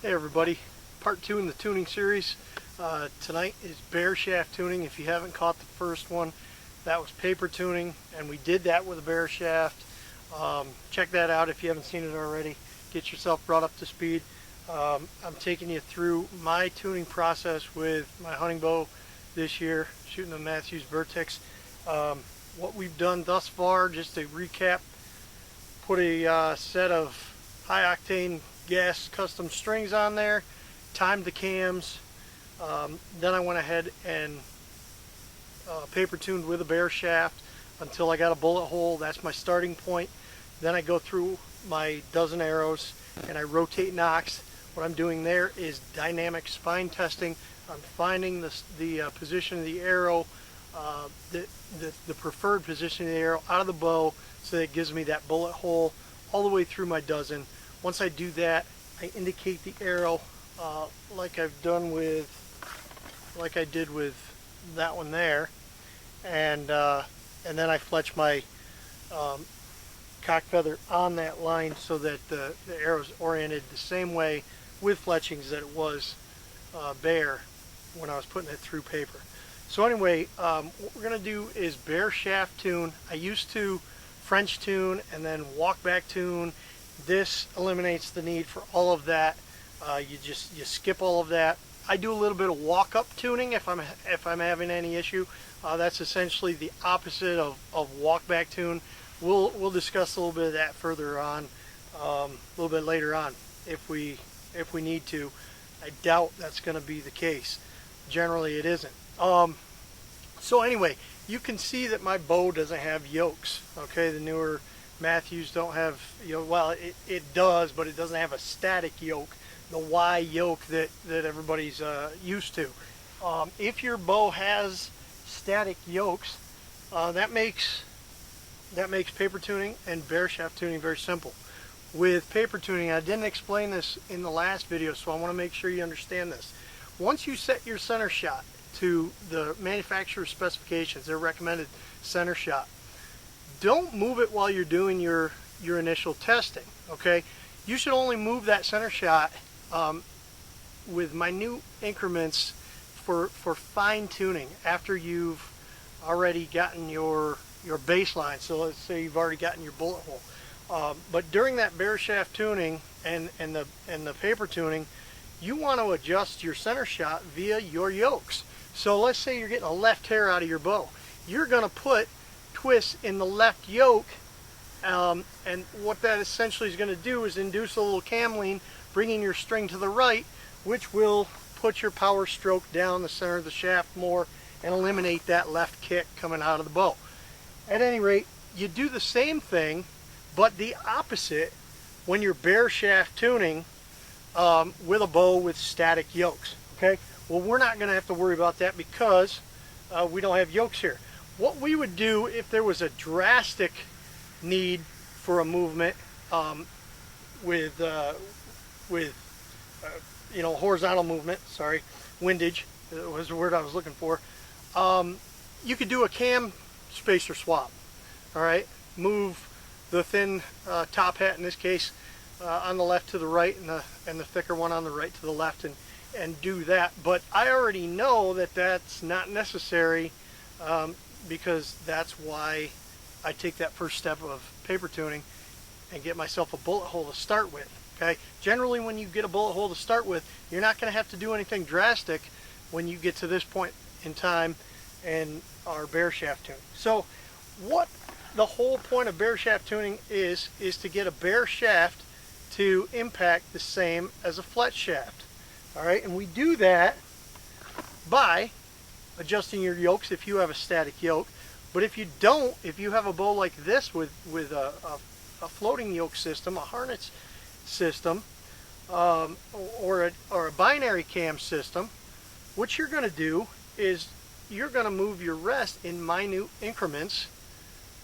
Hey everybody, part 2 in the tuning series. Tonight is bare shaft tuning. If you haven't caught the first one, that was paper tuning, and we did that with a bare shaft. Check that out if you haven't seen it already. Get yourself brought up to speed. I'm taking you through my tuning process with my hunting bow this year, shooting the Mathews Vertex. What we've done thus far, just to recap, put a set of high octane gas custom strings on there, timed the cams, then I went ahead and paper tuned with a bare shaft until I got a bullet hole. That's my starting point. Then I go through my dozen arrows and I rotate nocks. What I'm doing there is dynamic spine testing. I'm finding the position of the arrow, the preferred position of the arrow out of the bow, so that it gives me that bullet hole all the way through my dozen. Once I do that, I indicate the arrow like I did with that one there, and then I fletch my cock feather on that line so that the arrow is oriented the same way with fletchings that it was bare when I was putting it through paper. So anyway, what we're going to do is bare shaft tune. I used to French tune and then walk back tune. This eliminates the need for all of that. You skip all of that. I do a little bit of walk up tuning if I'm having any issue. That's essentially the opposite of walk back tune. We'll discuss a little bit of that further on, a little bit later on if we need to. I doubt that's going to be the case. Generally, it isn't. So anyway, you can see that my bow doesn't have yokes. Okay, the newer Mathews don't have, well, it does, but it doesn't have a static yoke, the Y yoke that everybody's used to. If your bow has static yokes, that makes paper tuning and bare shaft tuning very simple. With paper tuning, I didn't explain this in the last video, so I want to make sure you understand this. Once you set your center shot to the manufacturer's specifications, their recommended center shot, don't move it while you're doing your initial testing. Okay, you should only move that center shot with minute increments for fine tuning after you've already gotten your baseline. So let's say you've already gotten your bullet hole. But during that bare shaft tuning and the paper tuning, you want to adjust your center shot via your yokes. So let's say you're getting a left hair out of your bow. You're going to put twists in the left yoke, and what that essentially is going to do is induce a little cam lean, bringing your string to the right, which will put your power stroke down the center of the shaft more and eliminate that left kick coming out of the bow. At any rate, you do the same thing, but the opposite when you're bare shaft tuning with a bow with static yokes. Okay, well, we're not going to have to worry about that because we don't have yokes here. What we would do if there was a drastic need for a movement with horizontal movement, windage was the word I was looking for, you could do a cam spacer swap. All right, move the thin top hat, in this case, on the left to the right, and the thicker one on the right to the left, and do that. But I already know that that's not necessary, because that's why I take that first step of paper tuning and get myself a bullet hole to start with. Okay, generally when you get a bullet hole to start with, you're not going to have to do anything drastic when you get to this point in time and are bare shaft tuning. So what the whole point of bare shaft tuning is to get a bare shaft to impact the same as a fletch shaft. All right, and we do that by adjusting your yokes if you have a static yoke. But if you don't, if you have a bow like this with a floating yoke system, a harness system, or a binary cam system, what you're going to do is you're going to move your rest in minute increments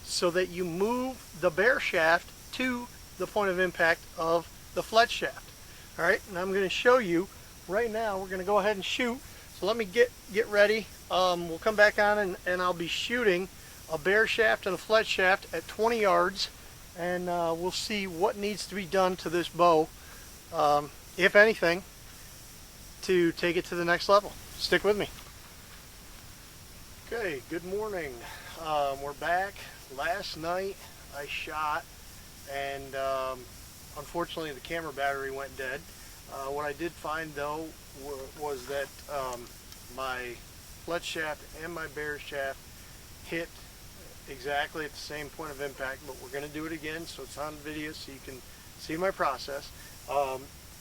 so that you move the bare shaft to the point of impact of the fletch shaft. All right, and I'm going to show you right now. We're going to go ahead and shoot. So let me get ready. We'll come back on and I'll be shooting a bare shaft and a fletch shaft at 20 yards, and we'll see what needs to be done to this bow if anything, to take it to the next level. Stick with me. Okay, good morning. We're back. Last night I shot, and unfortunately the camera battery went dead. What I did find though was that my fletch shaft and my bear shaft hit exactly at the same point of impact, but we're going to do it again so it's on video so you can see my process.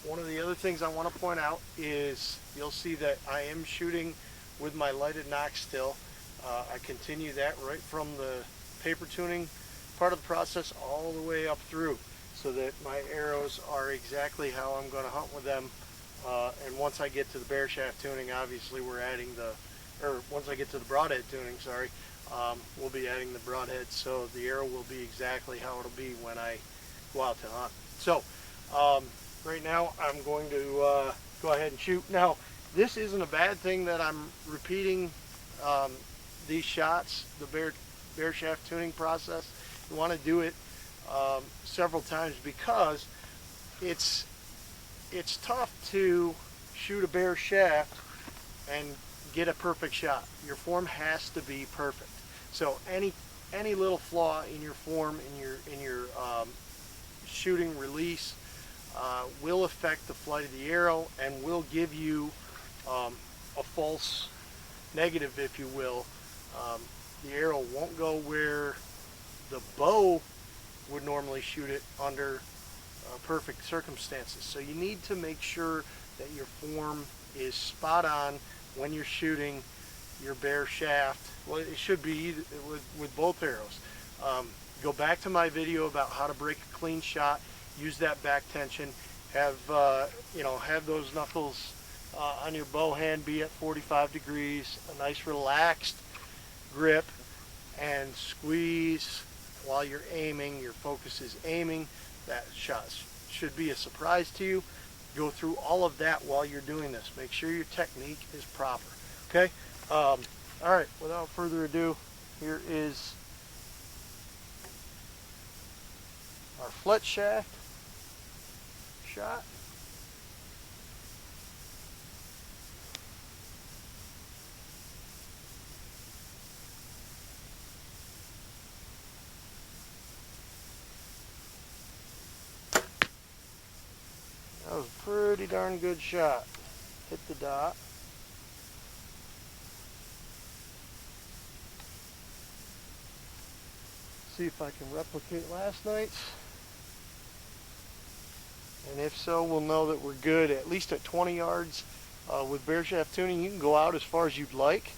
One of the other things I want to point out is you'll see that I am shooting with my lighted nock still. I continue that right from the paper tuning part of the process all the way up through, so that my arrows are exactly how I'm going to hunt with them. And once I get to the bear shaft tuning, obviously we're adding once I get to the broadhead tuning, sorry, we'll be adding the broadhead, so the arrow will be exactly how it'll be when I go out to hunt. So right now I'm going to go ahead and shoot. Now this isn't a bad thing that I'm repeating these shots, the bear shaft tuning process. You want to do it several times because it's tough to shoot a bear shaft and get a perfect shot. Your form has to be perfect. So any little flaw in your form, in your shooting release, will affect the flight of the arrow and will give you a false negative, if you will. The arrow won't go where the bow would normally shoot it under perfect circumstances. So you need to make sure that your form is spot on when you're shooting your bear shaft. Well, it should be with both arrows. Go back to my video about how to break a clean shot. Use that back tension. Have have those knuckles on your bow hand be at 45 degrees. A nice relaxed grip, and squeeze while you're aiming. Your focus is aiming. That shot should be a surprise to you. Go through all of that while you're doing this. Make sure your technique is proper. Okay? All right, without further ado, here is our fletch shaft shot. That was a pretty darn good shot. Hit the dot. See if I can replicate last night's. And if so, we'll know that we're good at least at 20 yards. With bear shaft tuning, you can go out as far as you'd like.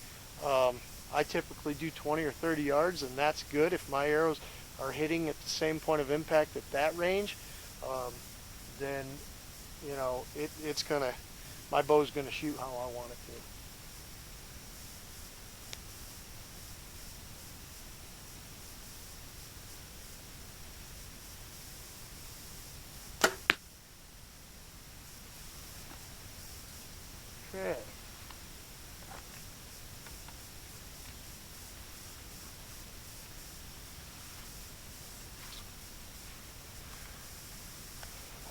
I typically do 20 or 30 yards, and that's good. If my arrows are hitting at the same point of impact at that range, then you know my bow's gonna shoot how I want it to. Okay.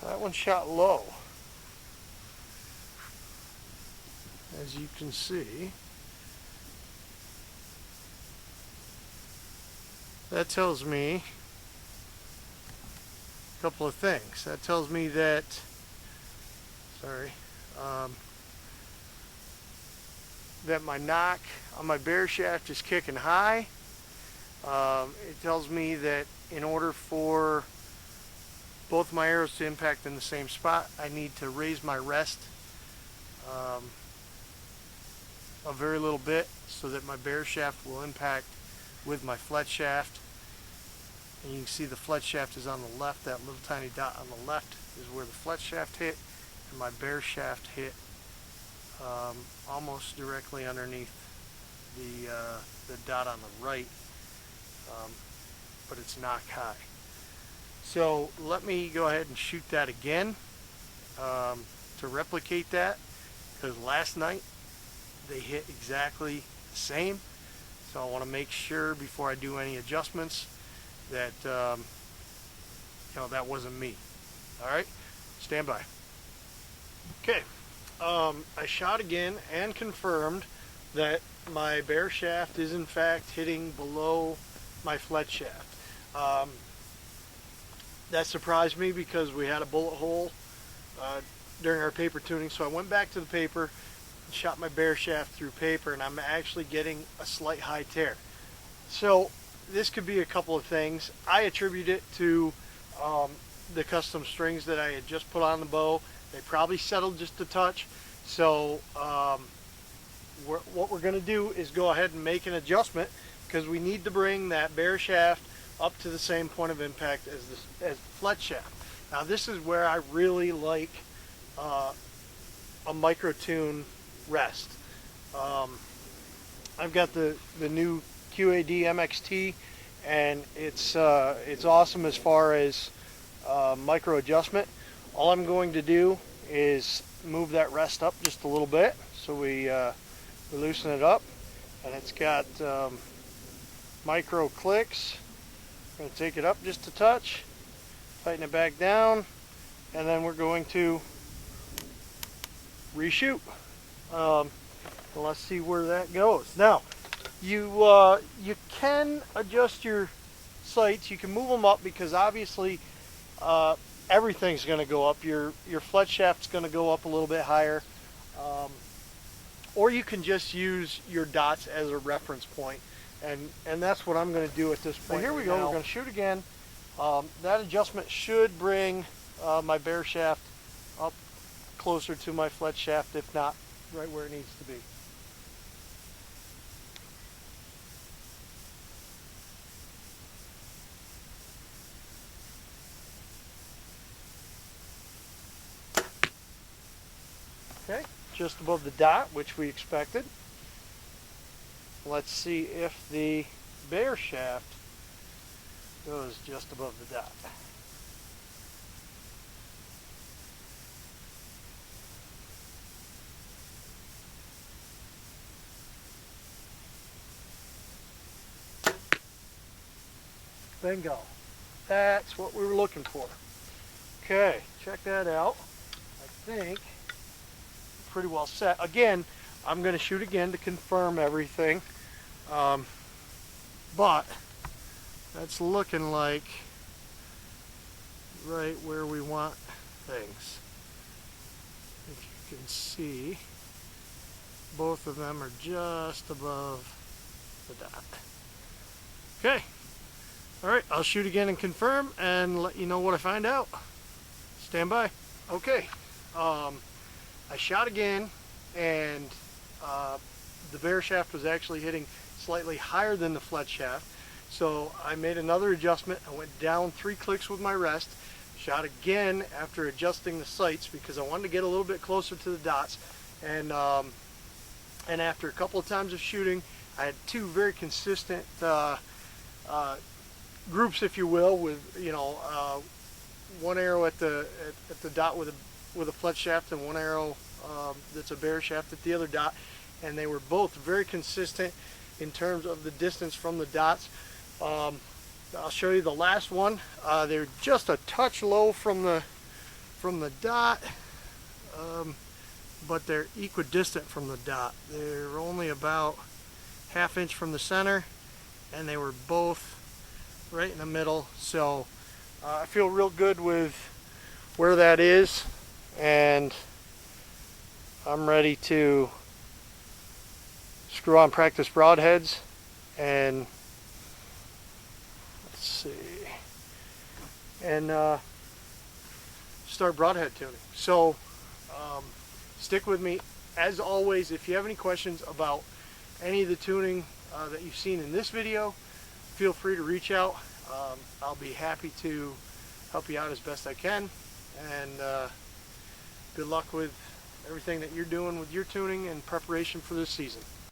That one shot low. As you can see, that tells me a couple of things. That tells me that, that my nock on my bear shaft is kicking high. It tells me that in order for both my arrows to impact in the same spot, I need to raise my rest a very little bit so that my bear shaft will impact with my fletch shaft. And you can see the fletch shaft is on the left. That little tiny dot on the left is where the fletch shaft hit, and my bear shaft hit almost directly underneath the dot on the right, but it's nock high. So let me go ahead and shoot that again to replicate that, because last night they hit exactly the same. So I want to make sure before I do any adjustments that that wasn't me. All right, stand by. Okay, I shot again and confirmed that my bare shaft is in fact hitting below my Fletch shaft. Um, that surprised me because we had a bullet hole uh, during our paper tuning, so I went back to the paper and shot my bare shaft through paper, and I'm actually getting a slight high tear. So this could be a couple of things. I attribute it to um, the custom strings that I had just put on the bow. They probably settled just a touch. So what we're going to do is go ahead and make an adjustment, because we need to bring that bare shaft up to the same point of impact as the Fletch shaft. Now this is where I really like a micro tune rest. I've got the new QAD MXT, and it's awesome as far as micro adjustment. All I'm going to do is move that rest up just a little bit, so we loosen it up, and it's got micro clicks. I'm going to take it up just a touch, tighten it back down, and then we're going to reshoot. Let's see where that goes. Now, you can adjust your sights. You can move them up, because obviously everything's going to go up. Your Fletch shaft's going to go up a little bit higher, or you can just use your dots as a reference point, and that's what I'm going to do at this point. So here we go. We're going to shoot again. That adjustment should bring my bare shaft up closer to my Fletch shaft, if not right where it needs to be. Okay, just above the dot, which we expected. Let's see if the bare shaft goes just above the dot. Bingo. That's what we were looking for. Okay, check that out. I think pretty well set. Again, I'm going to shoot again to confirm everything, but that's looking like right where we want things. If you can see, both of them are just above the dot. Okay, all right, I'll shoot again and confirm and let you know what I find out. Stand by. Okay, I shot again, and the bare shaft was actually hitting slightly higher than the Fletch shaft. So I made another adjustment. I went down 3 clicks with my rest, shot again after adjusting the sights, because I wanted to get a little bit closer to the dots. And after a couple of times of shooting, I had 2 very consistent groups, if you will, with one arrow at the dot with a Fletch shaft, and one arrow that's a bare shaft at the other dot, and they were both very consistent in terms of the distance from the dots. I'll show you the last one. They're just a touch low from the dot, but they're equidistant from the dot. They're only about ½ inch from the center, and they were both right in the middle. So I feel real good with where that is, and I'm ready to screw on practice broadheads and let's see, and start broadhead tuning. So stick with me. As always, if you have any questions about any of the tuning that you've seen in this video, feel free to reach out. I'll be happy to help you out as best I can, and good luck with everything that you're doing with your tuning in preparation for this season.